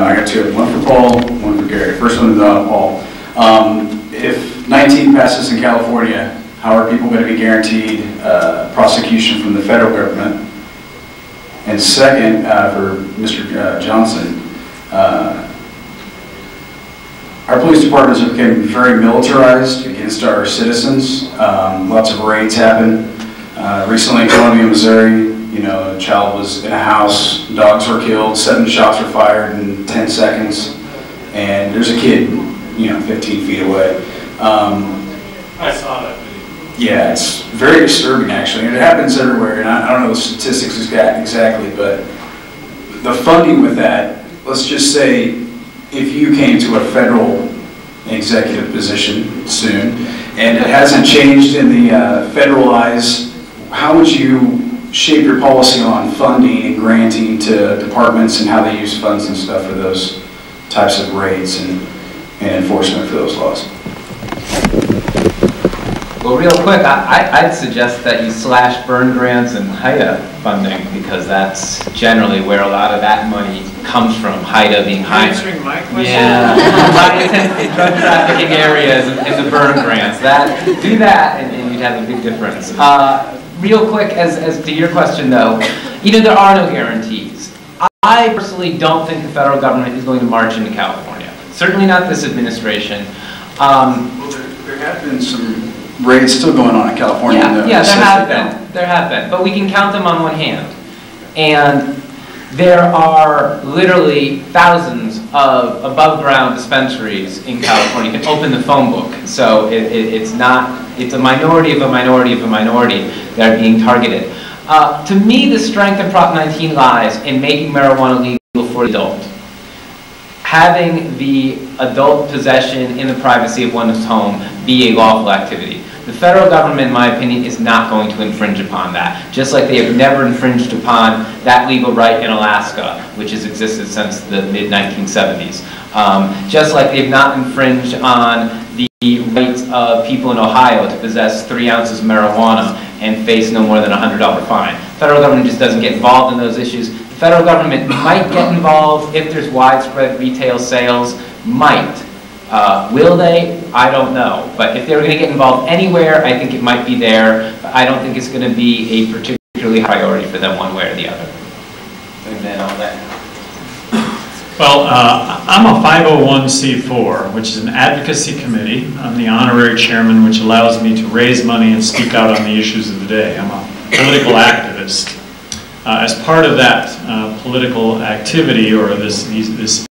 I got two, one for Paul, one for Gary. First one is Paul. If 19 passes in California, how are people going to be guaranteed prosecution from the federal government? And second, for Mr. Johnson, our police departments have become very militarized against our citizens. Lots of raids happen. Recently in Columbia, Missouri, you know, a child was in a house, dogs were killed, 7 shots were fired in 10 seconds, and there's a kid, you know, 15 feet away. I saw that video. Yeah, it's very disturbing actually, and it happens everywhere, and I don't know the statistics exactly, but the funding with that, let's just say if you came to a federal executive position soon, and it hasn't changed in the federal eyes, how would you shape your policy on funding and granting to departments and how they use funds and stuff for those types of raids and enforcement for those laws? Well, real quick, I'd suggest that you slash burn grants and HIDA funding, because that's generally where a lot of that money comes from. HIDA being high. Answering my question? Yeah, high-intensity drug trafficking areas and the burn grants. Do that, and you'd have a big difference. Real quick, as to your question though, you know, there are no guarantees. I personally don't think the federal government is going to march into California. Certainly not this administration. Well, there have been some raids still going on in California. Yeah, there have been, but we can count them on one hand. And there are literally thousands of above-ground dispensaries in California. You can open the phone book. So it's a minority of a minority of a minority that are being targeted. To me, the strength of Prop 19 lies in making marijuana legal for the adult. Having the adult possession in the privacy of one's home be a lawful activity. The federal government, in my opinion, is not going to infringe upon that. Just like they have never infringed upon that legal right in Alaska, which has existed since the mid-1970s. Just like they've not infringed on the rights of people in Ohio to possess 3 ounces of marijuana and face no more than a $100 fine. The federal government just doesn't get involved in those issues. The federal government might get involved if there's widespread retail sales, might. Will they? I don't know. But if they were going to get involved anywhere, I think it might be there. But I don't think it's going to be a particularly high priority for them one way or the other. And then all that. Well, I'm a 501c4, which is an advocacy committee. I'm the honorary chairman, which allows me to raise money and speak out on the issues of the day. I'm a political activist. As part of that political activity, or this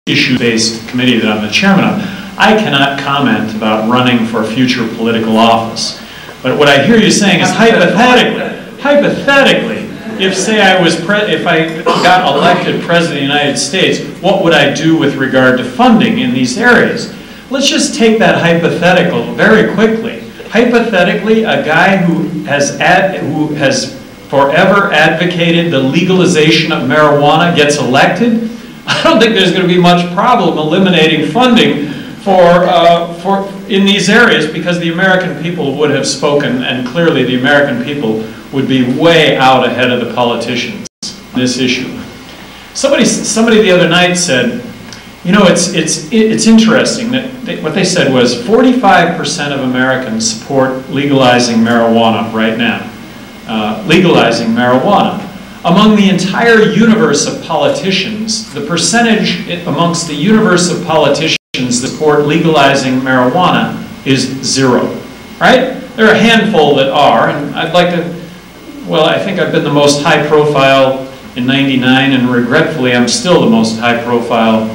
issue-based committee that I'm the chairman of, I cannot comment about running for future political office. But what I hear you saying is hypothetically, if say if I got elected president of the United States, what would I do with regard to funding in these areas? Let's just take that hypothetical very quickly. Hypothetically, a guy who has forever advocated the legalization of marijuana gets elected, I don't think there's going to be much problem eliminating funding in these areas, because the American people would have spoken, and clearly the American people would be way out ahead of the politicians on this issue. Somebody the other night said, you know, it's interesting that what they said was 45% of Americans support legalizing marijuana right now. Legalizing marijuana. Among the entire universe of politicians, the percentage amongst the universe of politicians that support legalizing marijuana is 0, right? There are a handful that are, and I'd like to, well, I think I've been the most high profile in '99, and regretfully I'm still the most high profile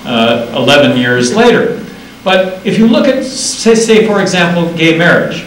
11 years later. But if you look at, say for example, gay marriage.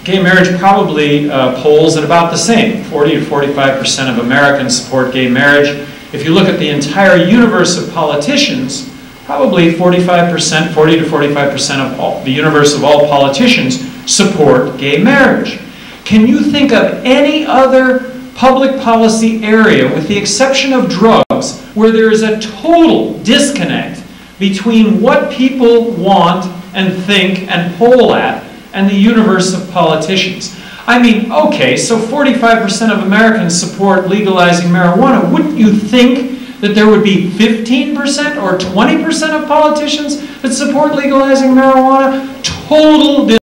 Gay marriage probably polls at about the same. 40 to 45% of Americans support gay marriage. If you look at the entire universe of politicians, probably 40 to 45% of the universe of all politicians support gay marriage. Can you think of any other public policy area, with the exception of drugs, where there is a total disconnect between what people want and think and poll at and the universe of politicians? I mean, okay, so 45% of Americans support legalizing marijuana. Wouldn't you think that there would be 15% or 20% of politicians that support legalizing marijuana? Total